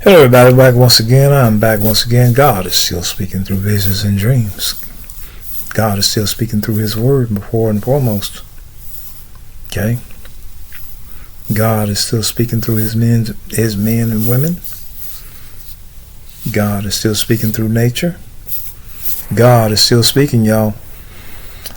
Hello everybody, back once again. I'm back once again. God is still speaking through visions and dreams. God is still speaking through His Word before and foremost. Okay? God is still speaking through His men and women. God is still speaking through nature. God is still speaking, y'all.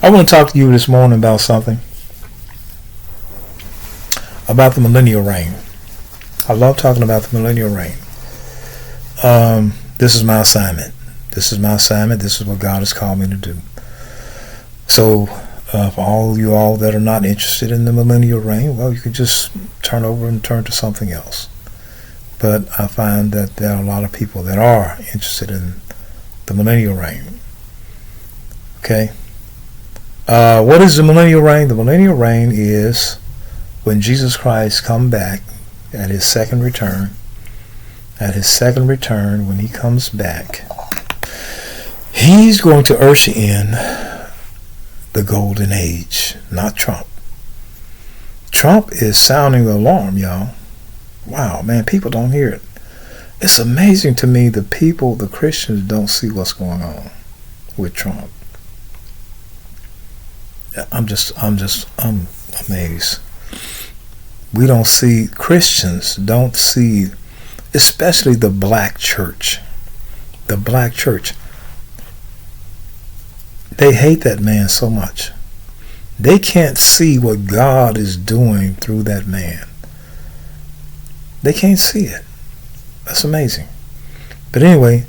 I want to talk to you this morning about something. About the millennial reign. I love talking about the millennial reign. This is my assignment. This is what God has called me to do. So, for all you all that are not interested in the millennial reign, well, you can just turn over and turn to something else. But I find that there are a lot of people that are interested in the millennial reign. Okay? What is the millennial reign? The millennial reign is when Jesus Christ comes back at His second return. At His second return, when He comes back, He's going to usher in the golden age, not Trump. Trump is sounding the alarm, y'all. Wow, man, people don't hear it. It's amazing to me the Christians don't see what's going on with Trump. I'm amazed. We don't see, Christians don't see, especially the black church. The black church. They hate that man so much. They can't see what God is doing through that man. They can't see it. That's amazing. But anyway,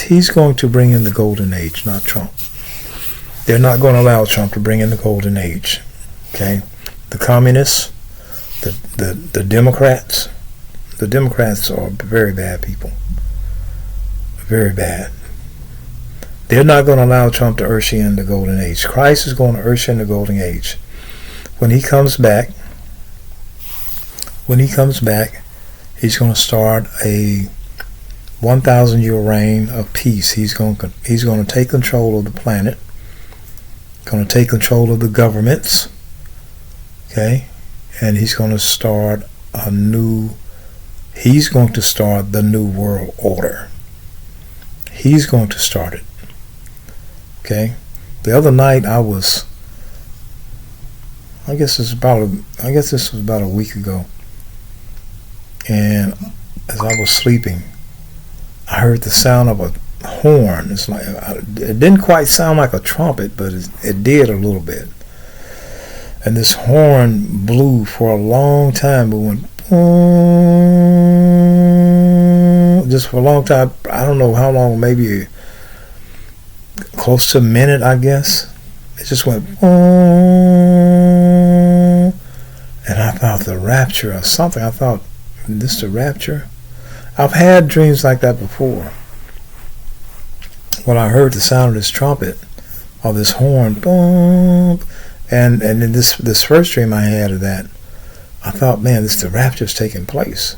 He's going to bring in the golden age, not Trump. They're not going to allow Trump to bring in the golden age. Okay? The communists, the Democrats. The Democrats are very bad people. Very bad. They're not going to allow Trump to usher in the golden age. Christ is going to usher in the golden age. When He comes back, He's going to start a 1,000-year reign of peace. He's going to take control of the planet. Going to take control of the governments. Okay? And He's going to start the new world order. He's going to start it. Okay? The other night I guess this was about a week ago. And as I was sleeping, I heard the sound of a horn. It's like it didn't quite sound like a trumpet, but it did a little bit. And this horn blew for a long time, but went just for a long time. I don't know how long, maybe close to a minute, I guess. It just went and I thought the rapture or something. I thought, is this the rapture? I've had dreams like that before. When I heard the sound of this trumpet or this horn, boom, and in this first dream I had of that, I thought, man, the rapture's taking place.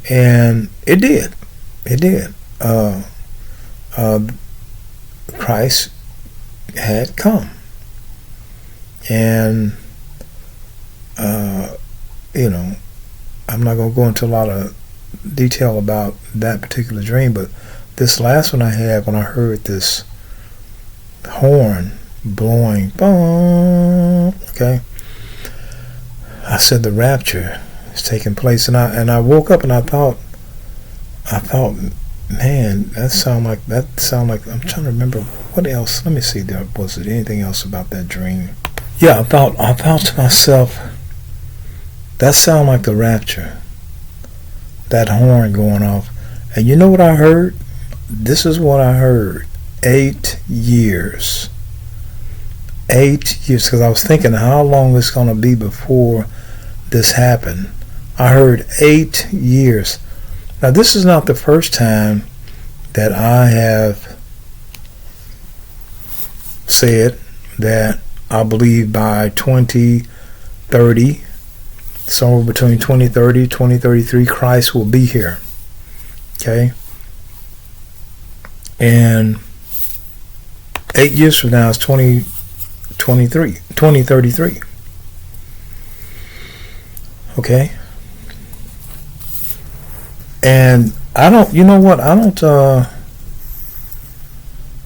And it did. It did. Christ had come. And, I'm not going to go into a lot of detail about that particular dream, but this last one I had, when I heard this horn blowing, boom, okay, I said the rapture is taking place, and I woke up and I thought, man, that sound like I'm trying to remember what else. Let me see, was it anything else about that dream? Yeah, I thought to myself, that sound like the rapture. That horn going off. And you know what I heard? This is what I heard. 8 years. 8 years, because I was thinking how long it's going to be before this happened. I heard 8 years. Now, this is not the first time that I have said that I believe by 2030, somewhere between 2030 2033, Christ will be here. Okay? And 8 years from now is 2033. Okay? And I don't, you know what? I don't,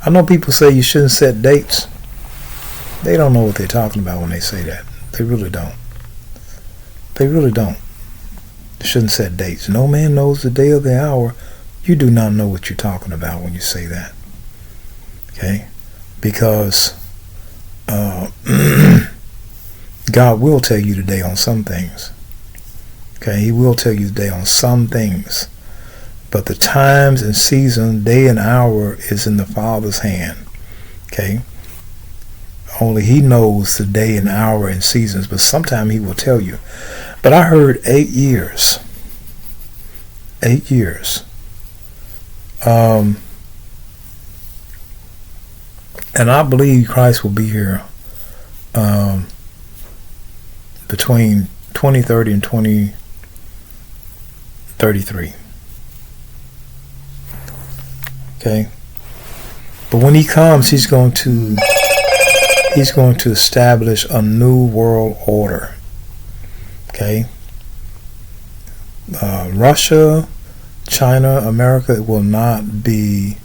I know people say you shouldn't set dates. They don't know what they're talking about when they say that. They really don't. They really don't. You shouldn't set dates. No man knows the day or the hour. You do not know what you're talking about when you say that. Okay? Because God will tell you today on some things. Okay? He will tell you today on some things. But the times and season, day and hour is in the Father's hand. Okay? Only He knows the day and hour and seasons, but sometime He will tell you. But I heard 8 years. 8 years. And I believe Christ will be here between 2030 and 2033. Okay? But when He comes, He's going to establish a new world order. Okay? Russia, China, America will not be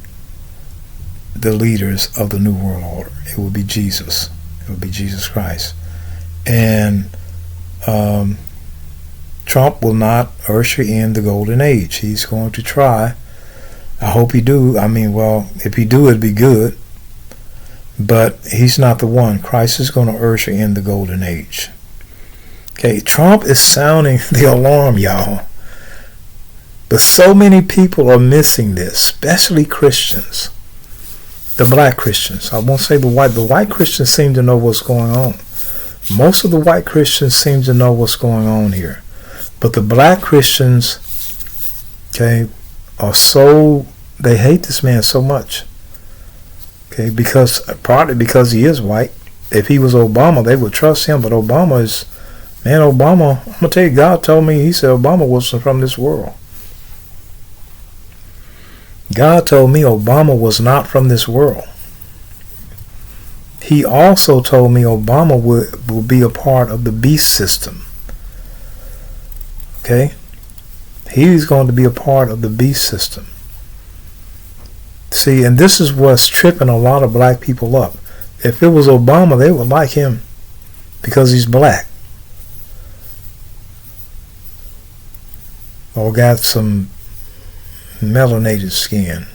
the leaders of the new world order. It will be Jesus. It will be Jesus Christ. And Trump will not usher in the golden age. He's going to try. I hope he do. I mean, well, if he do, it'd be good. But he's not the one. Christ is going to usher in the golden age. Okay, Trump is sounding the alarm, y'all. But so many people are missing this, especially Christians. The black Christians. I won't say the white. The white Christians seem to know what's going on. Most of the white Christians seem to know what's going on here. But the black Christians, okay, are so, they hate this man so much. Okay, partly because he is white. If he was Obama, they would trust him. But Obama is, man, Obama, I'm going to tell you, God told me, He said Obama wasn't from this world. God told me Obama was not from this world. He also told me Obama will be a part of the beast system. Okay? He's going to be a part of the beast system. See, and this is what's tripping a lot of black people up. If it was Obama, they would like him because he's black. Or got some melanated skin.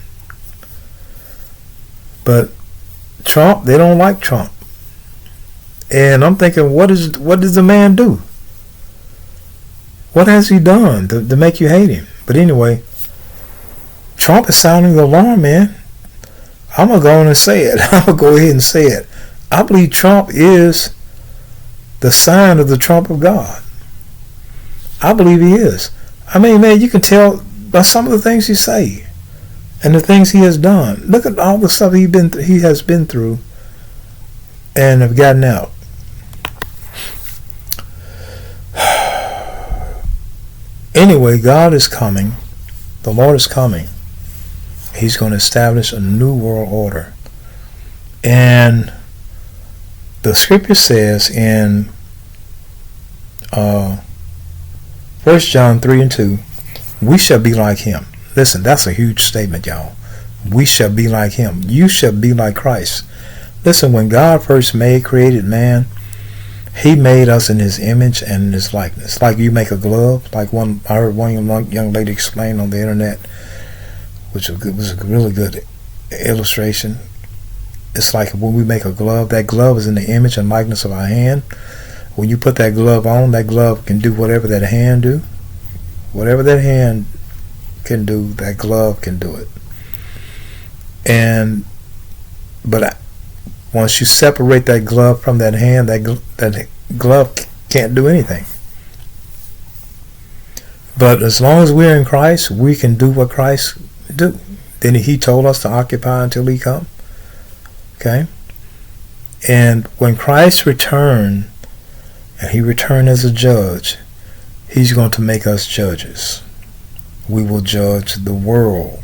But Trump, they don't like Trump. And I'm thinking, what does the man do? What has he done to make you hate him? But anyway, Trump is sounding the alarm, man. I'm going to go on and say it. I'm going to go ahead and say it. I believe Trump is the sign of the Trump of God. I believe he is. I mean, man, you can tell by some of the things he say and the things he has done. Look at all the stuff he has been through and have gotten out. Anyway, God is coming. The Lord is coming. He's going to establish a new world order. And the scripture says in 1 John 3 and 2, we shall be like him. Listen, that's a huge statement, y'all. We shall be like him. You shall be like Christ. Listen, when God first created man, He made us in His image and in His likeness. Like you make a glove, like I heard one young lady explain on the internet, which was a really good illustration. It's like when we make a glove, that glove is in the image and likeness of our hand. When you put that glove on, that glove can do whatever that hand do. Whatever that hand can do, that glove can do it. But once you separate that glove from that hand, that glove can't do anything. But as long as we're in Christ, we can do what Christ do. Then He told us to occupy until He come. Okay? And when Christ returned, and He returned as a judge, He's going to make us judges. We will judge the world.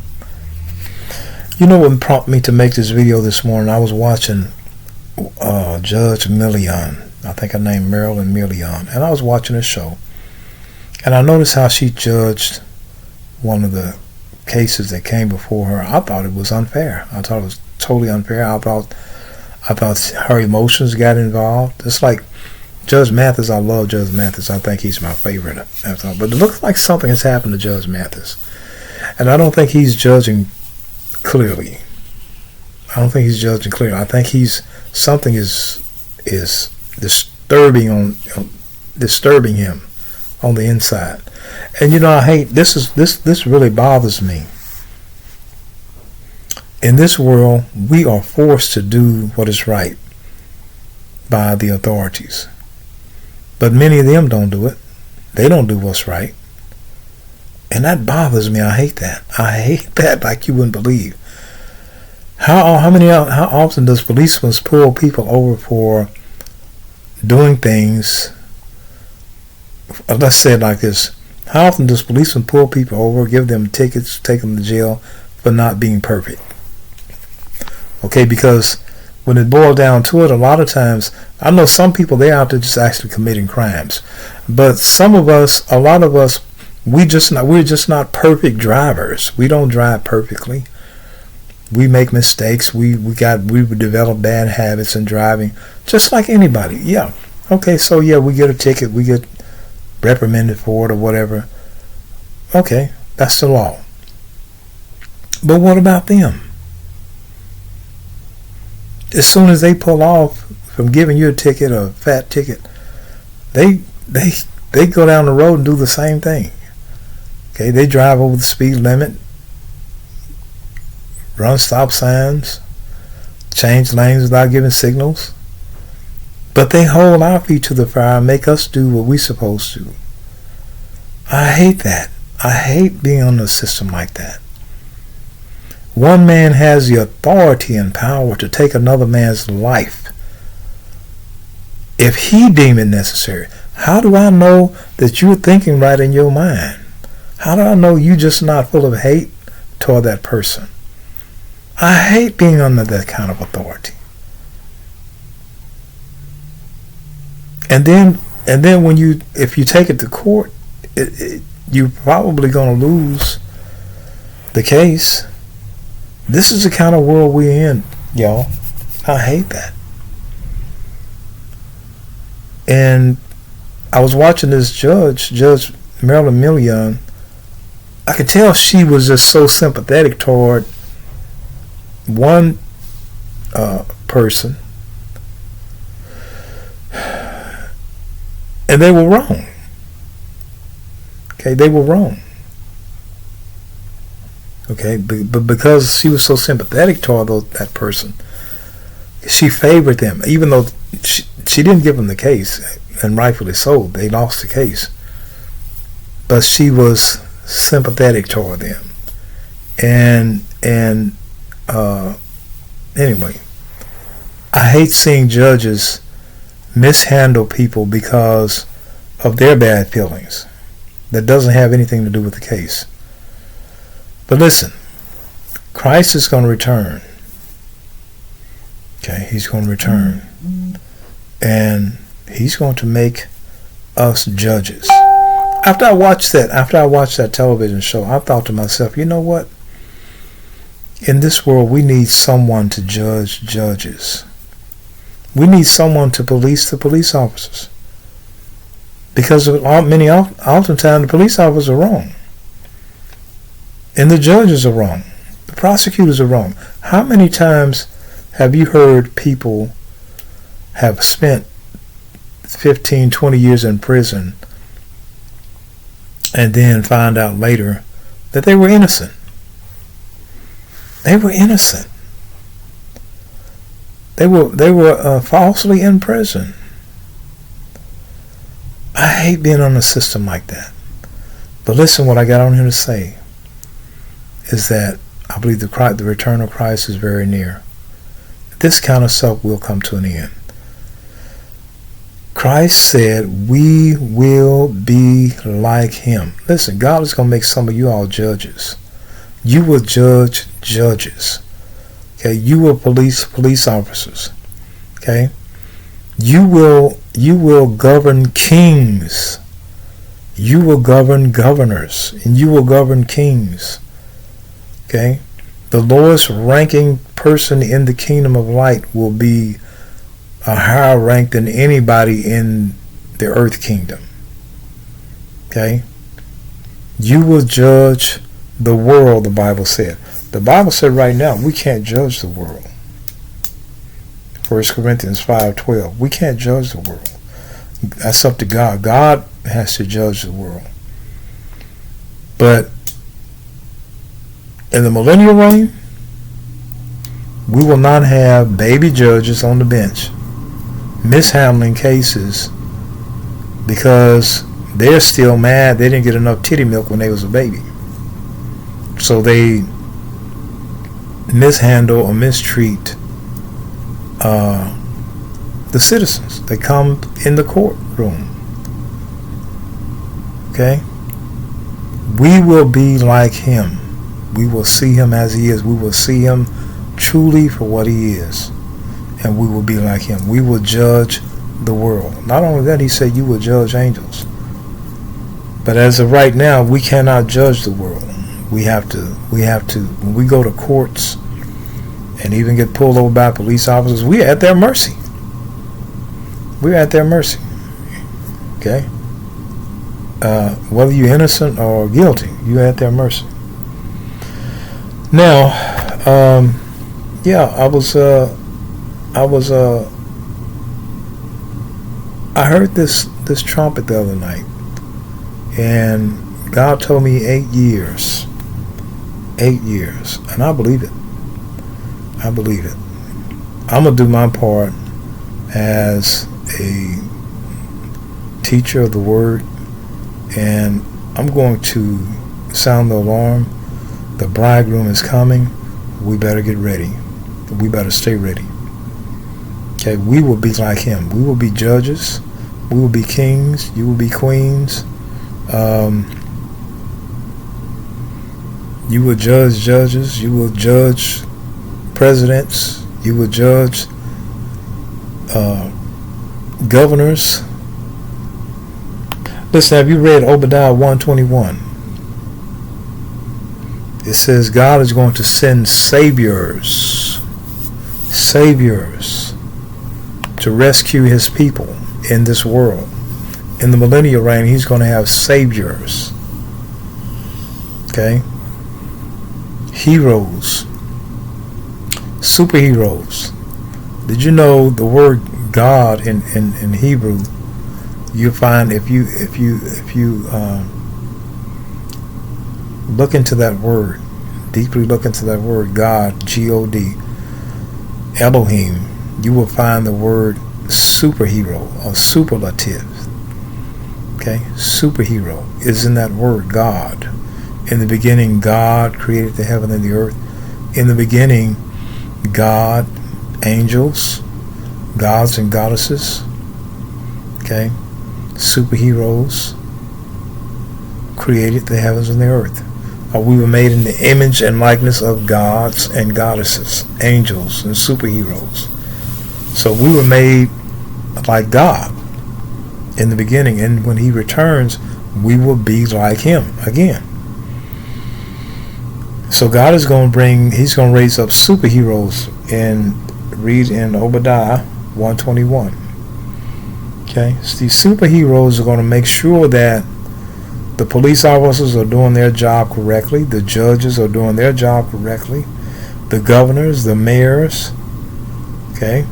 You know what prompted me to make this video this morning? I was watching Judge Million. I think her name Marilyn Million. And I was watching a show. And I noticed how she judged one of the cases that came before her, I thought it was unfair. I thought it was totally unfair. I thought her emotions got involved. It's like Judge Mathis. I love Judge Mathis. I think he's my favorite. But it looks like something has happened to Judge Mathis, and I don't think he's judging clearly. I think something is disturbing him on the inside. And I hate this really bothers me. In this world, we are forced to do what is right by the authorities. But many of them don't do it. They don't do what's right. And that bothers me. I hate that. I hate that like you wouldn't believe. How often does policemen pull people over for doing things? Let's say it like this. How often does policemen pull people over, give them tickets, take them to jail for not being perfect? Okay, because when it boils down to it, a lot of times, I know some people, they're out there just actually committing crimes. But a lot of us, we're just not perfect drivers. We don't drive perfectly. We make mistakes. We develop bad habits in driving, just like anybody. Yeah. Okay, so yeah, we get a ticket, we get reprimanded for it or whatever. Okay, that's the law. But what about them? As soon as they pull off from giving you a ticket, a fat ticket, they go down the road and do the same thing. Okay, they drive over the speed limit, run stop signs, change lanes without giving signals. But they hold our feet to the fire and make us do what we're supposed to. I hate that. I hate being on a system like that. One man has the authority and power to take another man's life if he deems it necessary. How do I know that you're thinking right in your mind? How do I know you're just not full of hate toward that person? I hate being under that kind of authority. And then if you take it to court, you're probably going to lose the case. This is the kind of world we're in, y'all. I hate that. And I was watching this Judge Marilyn Millian. I could tell she was just so sympathetic toward one person. And they were wrong. Okay, they were wrong. Okay, but because she was so sympathetic toward that person, she favored them, even though she didn't give them the case, and rightfully so. They lost the case. But she was sympathetic toward them. And anyway, I hate seeing judges mishandle people because of their bad feelings. That doesn't have anything to do with the case. But listen, Christ is going to return. Okay, he's going to return. And he's going to make us judges. After I watched that television show, I thought to myself, you know what? In this world, we need someone to judge judges. We need someone to police the police officers. Because oftentimes the police officers are wrong. And the judges are wrong. The prosecutors are wrong. How many times have you heard people have spent 15, 20 years in prison and then find out later that they were innocent? They were innocent. They were falsely in prison. I hate being on a system like that. But listen, what I got on here to say is that I believe the return of Christ is very near. This kind of stuff will come to an end. Christ said we will be like him. Listen, God is going to make some of you all judges. You will judge judges. Okay, you will police officers. Okay, you will govern kings. You will govern governors, and you will govern kings. Okay? The lowest ranking person in the kingdom of light will be a higher rank than anybody in the earth kingdom. Okay? You will judge the world, the Bible said. The Bible said right now, we can't judge the world. 1 Corinthians 5:12. We can't judge the world. That's up to God. God has to judge the world. But in the millennial reign, we will not have baby judges on the bench mishandling cases because they're still mad they didn't get enough titty milk when they was a baby. So they mishandle or mistreat the citizens. They come in the courtroom. Okay? We will be like him. We will see him as he is. We will see him truly for what he is. And we will be like him. We will judge the world. Not only that, he said you will judge angels. But as of right now, we cannot judge the world. We have to, when we go to courts and even get pulled over by police officers, we're at their mercy. We're at their mercy. Okay? Whether you're innocent or guilty, you're at their mercy. Now, I heard this trumpet the other night, and God told me 8 years. 8 years. And I believe it. I believe it. I'm going to do my part as a teacher of the word, and I'm going to sound the alarm. The bridegroom is coming. We better get ready. We better stay ready. Okay, we will be like him. We will be judges. We will be kings. You will be queens. You will judge judges. You will judge presidents. You will judge governors. Listen, have you read Obadiah 1:21? It says God is going to send saviors to rescue his people in this world. In the millennial reign, he's going to have saviors. Okay? Heroes. Superheroes. Did you know the word God in Hebrew, you find if you look into that word, deeply look into that word, God, G-O-D, Elohim, you will find the word superhero or superlative. Okay? Superhero is in that word, God. In the beginning, God created the heaven and the earth. In the beginning, God, angels, gods and goddesses, okay, superheroes created the heavens and the earth. We were made in the image and likeness of gods and goddesses, angels and superheroes. So we were made like God in the beginning, and when he returns, we will be like him again. So God is going to he's going to raise up superheroes, and read in Obadiah 1:21. Okay, so these superheroes are going to make sure that the police officers are doing their job correctly, the judges are doing their job correctly, the governors, the mayors. Okay,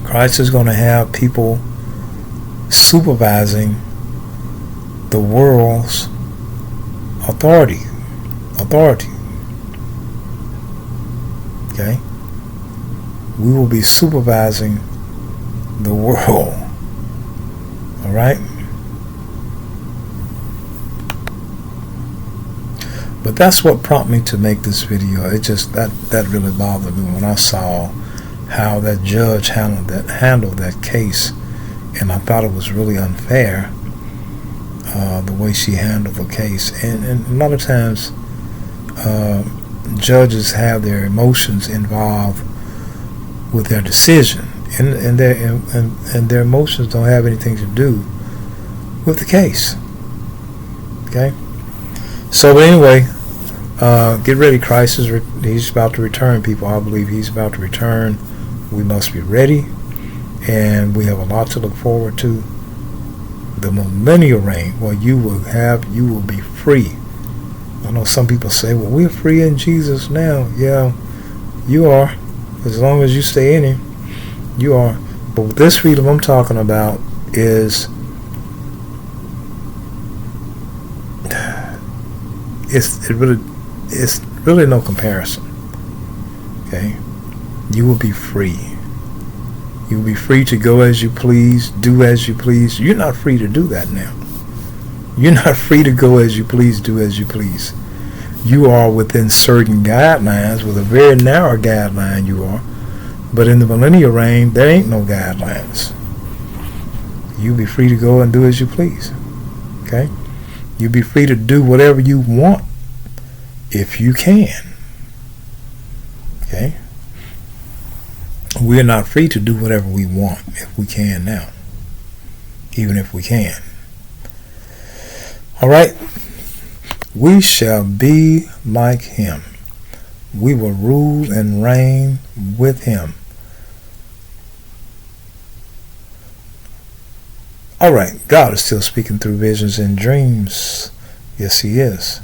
Christ is going to have people supervising the world's authority. Okay, we will be supervising the world. All right. But that's what prompted me to make this video. It just that really bothered me when I saw how that judge handled that case, and I thought it was really unfair the way she handled the case. And a lot of times judges have their emotions involved with their decision, and their emotions don't have anything to do with the case. Okay? So, but anyway, get ready. Christ he's about to return, people. I believe he's about to return. We must be ready, and we have a lot to look forward to. The millennial reign, well, you will be free. I know some people say, well, we're free in Jesus now. Yeah, you are. As long as you stay in him, you are. But this freedom I'm talking about is, it's really no comparison. Okay? You will be free. You will be free to go as you please, do as you please. You're not free to do that now. You're not free to go as you please, do as you please. You are within certain guidelines, with a very narrow guideline you are. But in the millennial reign, there ain't no guidelines. You'll be free to go and do as you please. Okay? You'll be free to do whatever you want if you can. Okay? We're not free to do whatever we want if we can now. Even if we can. Alright? We shall be like him. We will rule and reign with him. Alright, God is still speaking through visions and dreams. Yes, he is.